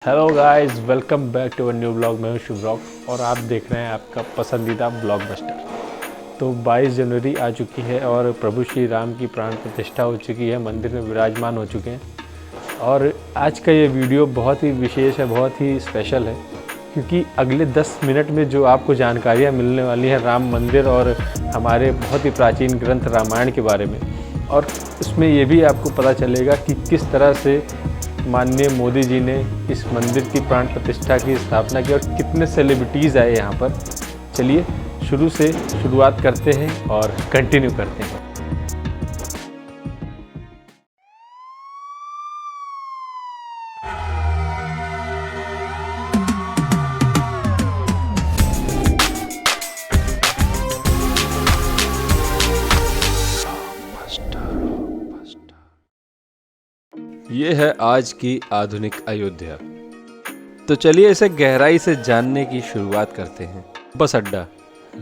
Hello guys, welcome back to a new blog. मैं हूं शुभ blog और आप देख रहे हैं आपका पसंदीदा ब्लॉकबस्टर। तो 22 जनवरी आ चुकी है और प्रभु श्री राम की प्राण प्रतिष्ठा हो चुकी है, मंदिर में विराजमान हो चुके हैं। और आज का ये वीडियो बहुत ही विशेष है, बहुत ही स्पेशल है, क्योंकि अगले 10 मिनट में जो आपको जानकारियाँ मिलने वाली हैं राम मंदिर और हमारे बहुत ही प्राचीन ग्रंथ रामायण के बारे में। और उसमें ये भी आपको पता चलेगा कि किस तरह से माननीय मोदी जी ने इस मंदिर की प्राण प्रतिष्ठा की स्थापना की और कितने सेलिब्रिटीज़ आए यहाँ पर। चलिए शुरू से शुरुआत करते हैं और कंटिन्यू करते हैं। ये है आज की आधुनिक अयोध्या। तो चलिए इसे गहराई से जानने की शुरुआत करते हैं। बस अड्डा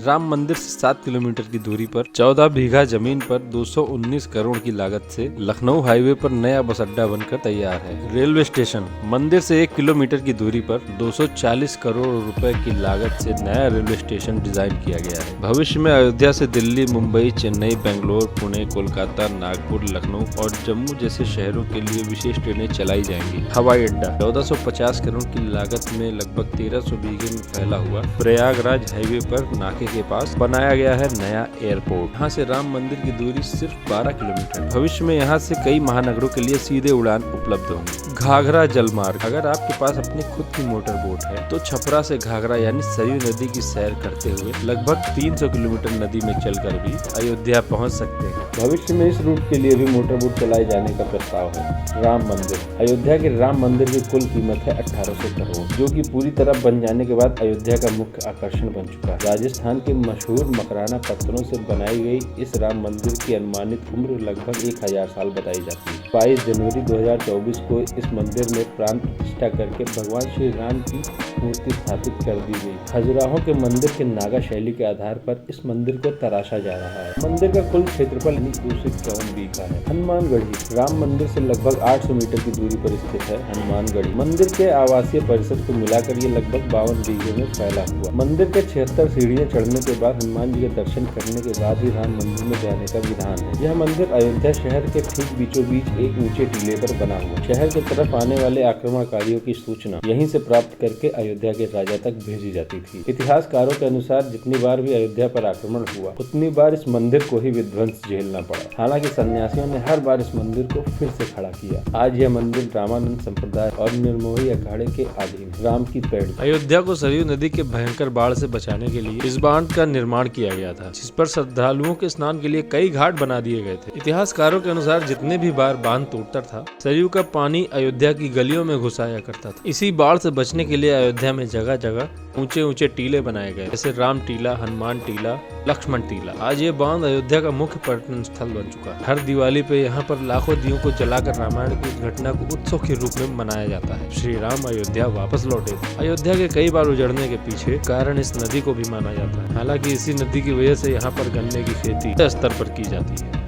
राम मंदिर से 7 किलोमीटर की दूरी पर 14 बीघा जमीन पर 219 करोड़ की लागत से लखनऊ हाईवे पर नया बस अड्डा बनकर तैयार है। रेलवे स्टेशन मंदिर से 1 किलोमीटर की दूरी पर 240 करोड़ रुपए की लागत से नया रेलवे स्टेशन डिजाइन किया गया है। भविष्य में अयोध्या से दिल्ली, मुंबई, चेन्नई, बेंगलोर, पुणे, कोलकाता, नागपुर, लखनऊ और जम्मू जैसे शहरों के लिए विशेष ट्रेनें चलाई जाएंगी। हवाई अड्डा 1450 करोड़ की लागत में लगभग 1300 बीघे में फैला हुआ प्रयागराज हाईवे पर नाके के पास बनाया गया है नया एयरपोर्ट। यहाँ से राम मंदिर की दूरी सिर्फ 12 किलोमीटर। भविष्य में यहाँ से कई महानगरों के लिए सीधे उड़ान उपलब्ध होंगी। घाघरा जलमार्ग अगर आपके पास अपनी खुद की मोटर बोट है तो छपरा से घाघरा यानी सरयू नदी की सैर करते हुए लगभग 300 किलोमीटर नदी में चलकर भी अयोध्या पहुँच सकते हैं। भविष्य में इस रूट के लिए भी मोटर बोट चलाए जाने का प्रस्ताव है। राम मंदिर अयोध्या के राम मंदिर की कुल कीमत है 1800 करोड़, जो कि पूरी तरह बन जाने के बाद अयोध्या का मुख्य आकर्षण बन चुका है। राजस्थान के मशहूर मकराना पत्थरों से बनाई गई इस राम मंदिर की अनुमानित उम्र लगभग 1000 साल बताई जाती है। 22 जनवरी 2024 को इस मंदिर में प्राण प्रतिष्ठा करके भगवान श्री राम की मूर्ति स्थापित कर दी गई। खजुराहो के मंदिर के नागा शैली के आधार पर इस मंदिर को तराशा जा रहा है। मंदिर का कुल क्षेत्रफल 251 बीघा है। हनुमानगढ़ी राम मंदिर से लगभग 800 मीटर की दूरी पर स्थित है। हनुमानगढ़ी मंदिर के आवासीय परिसर को मिलाकर ये लगभग 52 बीघे में फैला हुआ। मंदिर के 76 सीढ़ियां चढ़ने के बाद हनुमान जी के दर्शन करने के बाद ही राम मंदिर में जाने का विधान है। यह मंदिर अयोध्या शहर के ठीक बीचों बीच एक ऊंचे टीले पर बना हुआ। शहर की तरफ आने वाले आक्रमणकारियों की सूचना यहीं से प्राप्त करके अयोध्या के राजा तक भेजी जाती थी। इतिहासकारों के अनुसार जितनी बार भी अयोध्या पर आक्रमण हुआ उतनी बार इस मंदिर को ही विध्वंस झेलना पड़ा। हालांकि सन्यासियों ने हर बार इस मंदिर को फिर से खड़ा किया। आज यह मंदिर रामानंद संप्रदाय और निर्मोही अखाड़े के अधीन राम की पैड़। अयोध्या को सरयू नदी के भयंकर बाढ़ से बचाने के लिए इस बांध का निर्माण किया गया था, जिस पर श्रद्धालुओं के स्नान के लिए कई घाट बना दिए गए थे। इतिहासकारों के अनुसार जितने भी बार बांध टूटता था, सरयू का पानी अयोध्या की गलियों में घुस आया करता था। इसी बाढ़ से बचने के लिए अयोध्या में जगह जगह ऊंचे ऊंचे टीले बनाए गए, जैसे राम टीला, हनुमान टीला, लक्ष्मण टीला। आज ये बांध अयोध्या का मुख्य पर्यटन स्थल बन चुका है। हर दिवाली पे यहाँ पर लाखों दियों को जलाकर रामायण की घटना को उत्सव के रूप में मनाया जाता है। श्री राम अयोध्या वापस लौटे। अयोध्या के कई बार उजड़ने के पीछे कारण इस नदी को भी माना जाता है। हालांकि इसी नदी की वजह से यहाँ पर गन्ने की खेती स्तर पर की जाती है।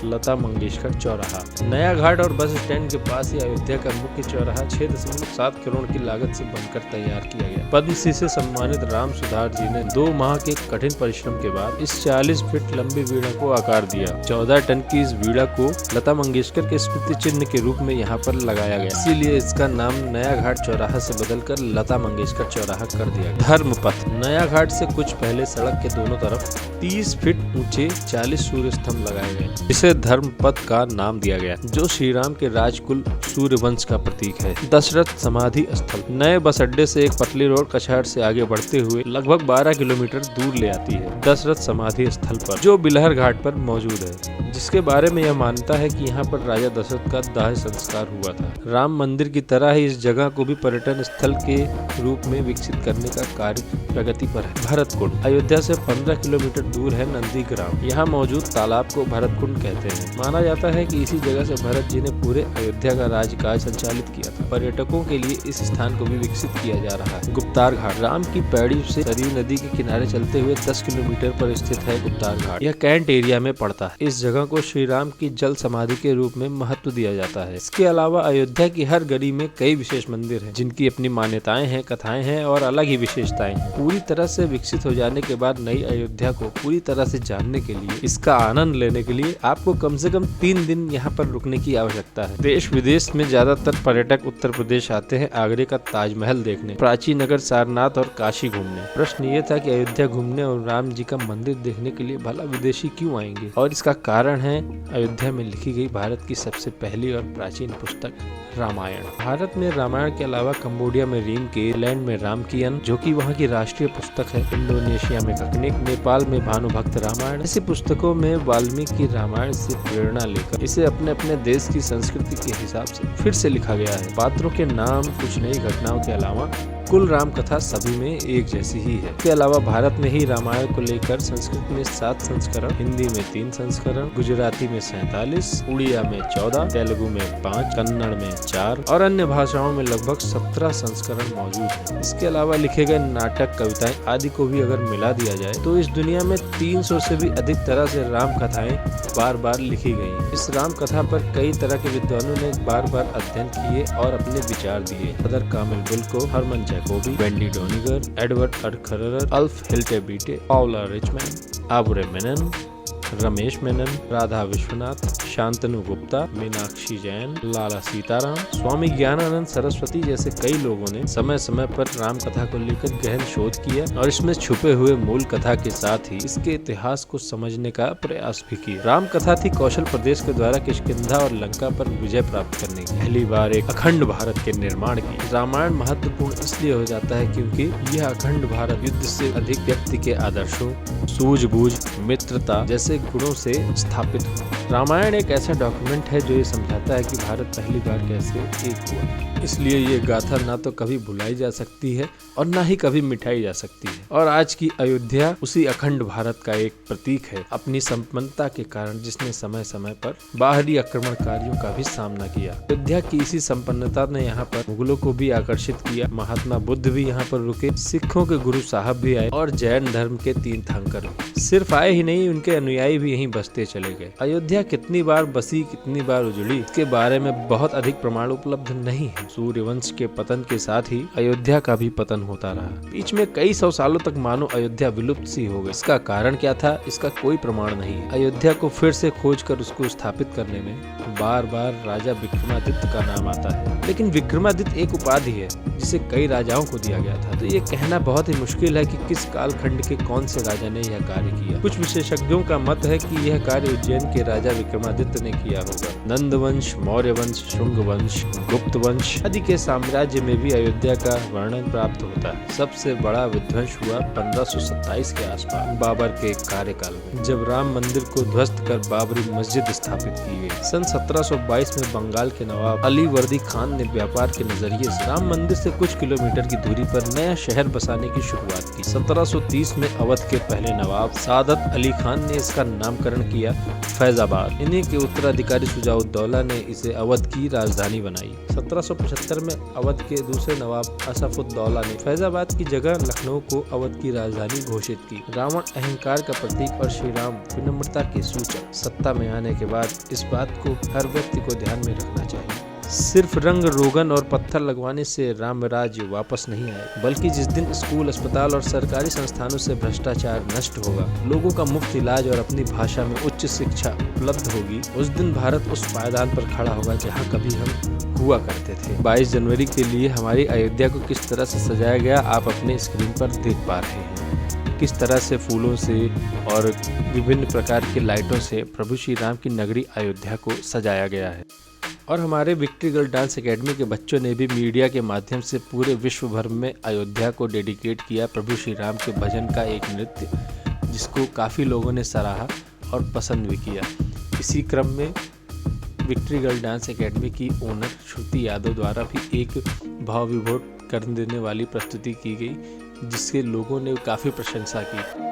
लता मंगेशकर चौराहा नया घाट और बस स्टैंड के पास ही अयोध्या का मुख्य चौराहा 6.7 करोड़ की लागत से बनकर तैयार किया गया। पद्मश्री से सम्मानित राम सुधार जी ने 2 माह के कठिन परिश्रम के बाद इस 40 फीट लंबी वीणा को आकार दिया। 14 टन की इस वीणा को लता मंगेशकर के स्मृति चिन्ह के रूप में यहाँ पर लगाया गया, इसीलिए इसका नाम नया घाट चौराहा से बदलकर लता मंगेशकर चौराहा कर दिया गया। धर्मपथ नया घाट से कुछ पहले सड़क के दोनों तरफ 30 फीट ऊंचे 40 सूर्य स्तंभ लगाए गए, जिसे धर्मपथ का नाम दिया गया, जो श्री राम के राजकुल सूर्यवंश का प्रतीक है। दशरथ समाधि स्थल नए बस अड्डे से एक पतली रोड कछाड़ से आगे बढ़ते हुए लगभग 12 किलोमीटर दूर ले आती है। दशरथ समाधि स्थल पर, जो बिलहर घाट पर मौजूद है, जिसके बारे में यह मानता है कि यहाँ पर राजा दशरथ का दाह संस्कार हुआ था। राम मंदिर की तरह ही इस जगह को भी पर्यटन स्थल के रूप में विकसित करने का कार्य प्रगति पर है। भरतकुंड अयोध्या से 15 किलोमीटर दूर है नंदीग्राम। यहाँ मौजूद तालाब को भरतकुंड कहते हैं। हैं। माना जाता है कि इसी जगह से भरत जी ने पूरे अयोध्या का राजकाज संचालित किया था। पर्यटकों के लिए इस स्थान को भी विकसित किया जा रहा है। गुप्तार घाट राम की पैड़ी से सरयू नदी के किनारे चलते हुए 10 किलोमीटर पर स्थित है गुप्तार घाट। यह कैंट एरिया में पड़ता है। इस जगह को श्री राम की जल समाधि के रूप में महत्व दिया जाता है। इसके अलावा अयोध्या की हर गली में कई विशेष मंदिर हैं, जिनकी अपनी मान्यताएं हैं, कथाएं हैं और अलग ही विशेषताएं हैं। पूरी तरह से विकसित हो जाने के बाद नई अयोध्या को पूरी तरह से जानने के लिए, इसका आनंद लेने के लिए आपको कम से कम 3 दिन यहाँ पर रुकने की आवश्यकता है। देश विदेश में ज्यादातर पर्यटक उत्तर प्रदेश आते हैं आगरे का ताजमहल देखने, प्राचीन नगर सारनाथ और काशी घूमने। प्रश्न ये था कि अयोध्या घूमने और राम जी का मंदिर देखने के लिए भला विदेशी क्यों आएंगे, और इसका कारण है अयोध्या में लिखी गई भारत की सबसे पहली और प्राचीन पुस्तक रामायण। भारत में रामायण के अलावा कंबोडिया में रीम के, इंग्लैंड में रामकियन जो कि वहाँ की राष्ट्रीय पुस्तक है, इंडोनेशिया में ककनिक, नेपाल में भानुभक्त रामायण। ऐसी पुस्तकों में वाल्मीकि रामायण से प्रेरणा लेकर इसे अपने अपने देश की संस्कृति के हिसाब से फिर से लिखा गया है। पात्रों के नाम, कुछ नई घटनाओं के अलावा कुल राम कथा सभी में एक जैसी ही है। इसके अलावा भारत में ही रामायण को लेकर संस्कृत में 7 संस्करण, हिंदी में 3 संस्करण, गुजराती में 47, उड़िया में 14, तेलुगु में 5, कन्नड़ में 4 और अन्य भाषाओं में लगभग 17 संस्करण मौजूद हैं। इसके अलावा लिखे गए नाटक, कविताएं आदि को भी अगर मिला दिया जाए तो इस दुनिया में 300 से भी अधिक तरह से राम कथाएं बार बार लिखी गई। इस राम कथा पर कई तरह के विद्वानों ने बार बार अध्ययन किए और अपने विचार दिए। सदर Camille Bulcke, Hermann Jacobi, Wendy Doniger, Edward अडखरर, Alf Hiltebeitel, Paula Richman, Aubrey Menen, Ramesh Menon, Radha Vishwanath, Shantanu Gupta, Meenakshi Jain, Lala Sitaram, Swami Gyananand Saraswati जैसे कई लोगों ने समय समय पर राम कथा को लेकर गहन शोध किया और इसमें छुपे हुए मूल कथा के साथ ही इसके इतिहास को समझने का प्रयास भी किया। राम कथा थी कौशल प्रदेश के द्वारा किष्किंधा और लंका पर विजय प्राप्त करने की पहली बार एक अखंड भारत के निर्माण की। रामायण महत्वपूर्ण इसलिए हो जाता है क्योंकि यह अखंड भारत युद्ध से अधिक व्यक्ति के आदर्शों, सूझबूझ, मित्रता जैसे गुणों से स्थापित हो। रामायण एक ऐसा डॉक्यूमेंट है जो ये समझाता है कि भारत पहली बार कैसे एक हुआ। इसलिए ये गाथा ना तो कभी भुलाई जा सकती है और ना ही कभी मिटाई जा सकती है। और आज की अयोध्या उसी अखंड भारत का एक प्रतीक है, अपनी संपन्नता के कारण जिसने समय समय पर बाहरी आक्रमणकारियों का भी सामना किया। अयोध्या की इसी संपन्नता ने यहाँ पर मुगलों को भी आकर्षित किया। महात्मा बुद्ध भी यहाँ पर रुके, सिखों के गुरु साहब भी आए और जैन धर्म के तीर्थंकर भी। सिर्फ आए ही नहीं, उनके अनुयायी भी यहीं बसते चले गए। अयोध्या कितनी बार बसी, कितनी बार उजड़ी, इसके बारे में बहुत अधिक प्रमाण उपलब्ध नहीं है। सूर्यवंश के पतन के साथ ही अयोध्या का भी पतन होता रहा। बीच में कई 100 सालों तक मानो अयोध्या विलुप्त सी हो गई। इसका कारण क्या था, इसका कोई प्रमाण नहीं है। अयोध्या को फिर से खोज कर उसको स्थापित करने में बार बार राजा विक्रमादित्य का नाम आता है, लेकिन विक्रमादित्य एक उपाधि है जिसे कई राजाओं को दिया गया था। तो ये कहना बहुत ही मुश्किल है कि किस कालखंड के कौन से राजा ने यह कार्य किया। कुछ विशेषज्ञों का मत है कि यह कार्य उज्जैन के राजा विक्रमादित्य ने किया होगा। नंद वंश, मौर्य वंश, शुंग वंश, गुप्त वंश आदि के साम्राज्य में भी अयोध्या का वर्णन प्राप्त होता है। सबसे बड़ा विध्वंस हुआ 1527 के आसपास बाबर के कार्यकाल में, जब राम मंदिर को ध्वस्त कर बाबरी मस्जिद स्थापित की गई। सन 1722 में बंगाल के नवाब अली वर्दी खान ने व्यापार के नजरिए से राम मंदिर से कुछ किलोमीटर की दूरी पर नया शहर बसाने की शुरुआत की। 1730 में अवध के पहले नवाब सादत अली खान ने इसका नामकरण किया फैजाबाद। इन्हीं के उत्तराधिकारी शुजाउद्दौला ने इसे अवध की राजधानी बनाई। 1775 में अवध के दूसरे नवाब असफुद्दौला ने फैजाबाद की जगह लखनऊ को अवध की राजधानी घोषित की। रावण अहंकार का प्रतीक और श्री राम विनम्रता के सूचक। सत्ता में आने के बाद इस बात को हर व्यक्ति को ध्यान में रखना चाहिए। सिर्फ रंग रोगन और पत्थर लगवाने से राम राज्य वापस नहीं आए, बल्कि जिस दिन स्कूल, अस्पताल और सरकारी संस्थानों से भ्रष्टाचार नष्ट होगा, लोगों का मुफ्त इलाज और अपनी भाषा में उच्च शिक्षा उपलब्ध होगी, उस दिन भारत उस पायदान पर खड़ा होगा जहां कभी हम हुआ करते थे। 22 जनवरी के लिए हमारी अयोध्या को किस तरह से सजाया गया आप अपने स्क्रीन पर देख पा रहे हैं। किस तरह से फूलों से और विभिन्न प्रकार की लाइटों से प्रभु श्री राम की नगरी अयोध्या को सजाया गया है। और हमारे विक्ट्री गर्ल डांस एकेडमी के बच्चों ने भी मीडिया के माध्यम से पूरे विश्व भर में अयोध्या को डेडिकेट किया प्रभु श्री राम के भजन का एक नृत्य, जिसको काफ़ी लोगों ने सराहा और पसंद भी किया। इसी क्रम में विक्ट्री गर्ल डांस एकेडमी की ओनर श्रुति यादव द्वारा भी एक भाव विभोर कर देने वाली प्रस्तुति की गई, जिसके लोगों ने काफ़ी प्रशंसा की।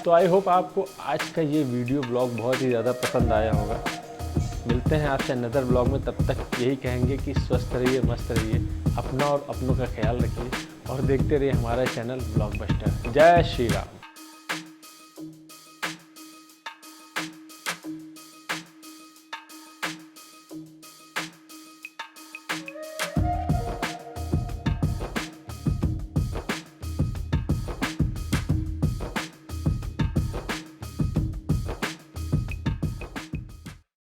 तो आई होप आपको आज का ये वीडियो ब्लॉग बहुत ही ज़्यादा पसंद आया होगा। मिलते हैं आपसे अनदर ब्लॉग में, तब तक यही कहेंगे कि स्वस्थ रहिए, मस्त रहिए, अपना और अपनों का ख्याल रखिए और देखते रहिए हमारा चैनल ब्लॉकबस्टर। जय श्री राम।